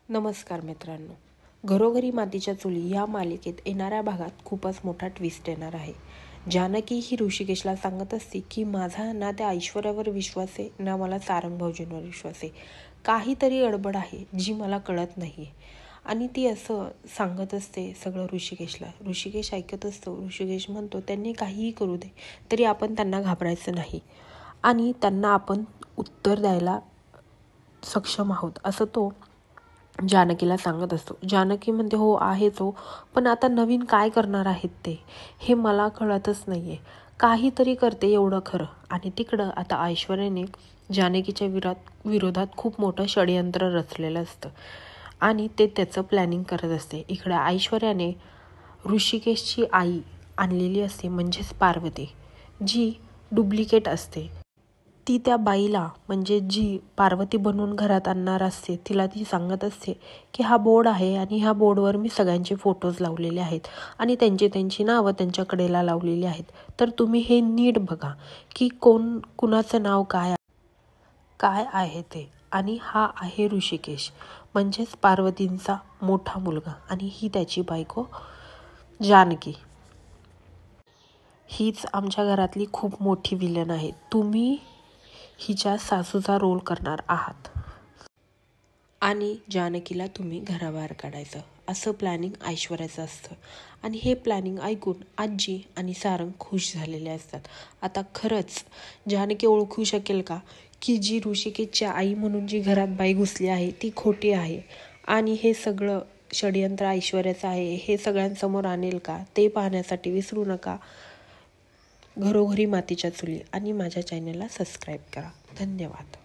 नमस्कार मित्रांनो, घरोघरी मातीच्या चुली या मालिकेत येणाऱ्या भागात खूपच मोठा ट्विस्ट येणार आहे. जानकी ही ऋषिकेशला सांगत असते की माझा ना त्या ऐश्वर्यावर विश्वास आहे ना मला सारंग भाऊजींवर विश्वास आहे. काहीतरी गडबड आहे जी मला कळत नाही. आणि ती असं सांगत असते सगळं ऋषिकेशला. ऋषिकेश ऐकत असतो. ऋषिकेश म्हणतो त्यांनी काहीही करू दे तरी आपण त्यांना घाबरायचं नाही आणि त्यांना आपण उत्तर द्यायला सक्षम आहोत असं तो जानकीला सांगत असतो. जानकी म्हणते हो आहेच हो, पण आता नवीन काय करणार आहेत ते हे मला कळतच नाहीये. काहीतरी करते एवढं खरं. आणि तिकडं आता ऐश्वर्याने जानकीच्या विरोधात खूप मोठं षडयंत्र रचलेलं असतं आणि ते त्याचं प्लॅनिंग करत असते. इकडे ऐश्वर्याने ऋषिकेशची आई आणलेली असते म्हणजेच पार्वती, जी डुप्लिकेट असते. ती त्या बाईला म्हणजे जी पार्वती बनवून घरात आणणार असते तिला ती सांगत असते की हा बोर्ड आहे आणि ह्या बोर्डवर मी सगळ्यांचे फोटोज लावलेले आहेत आणि त्यांची नावं त्यांच्या कडेला लावलेली आहेत. तर तुम्ही हे नीट बघा की कुणाचं नाव काय आहे ते. आणि हा आहे ऋषिकेश म्हणजेच पार्वतींचा मोठा मुलगा आणि ही त्याची बायको जानकी. हीच आमच्या घरातली खूप मोठी विलन आहे. तुम्ही हिच्या सासूचा रोल करणार आहात आणि जानकीला तुम्ही घराबाहेर काढायचं असं प्लॅनिंग ऐश्वर्याचं असतं. आणि हे प्लॅनिंग ऐकून आजी आणि सारंग खुश झालेले असतात. आता खरंच जानकी ओळखू शकेल का की जी ऋषिकेशची आई म्हणून जी घरात बाई घुसली आहे ती खोटी आहे आणि हे सगळं षडयंत्र ऐश्वर्याचं आहे हे सगळ्यांसमोर आणेल का ते पाहण्यासाठी विसरू नका घरोघरी मातीच्या चुली आणि माझ्या चॅनलला सबस्क्राईब करा. धन्यवाद.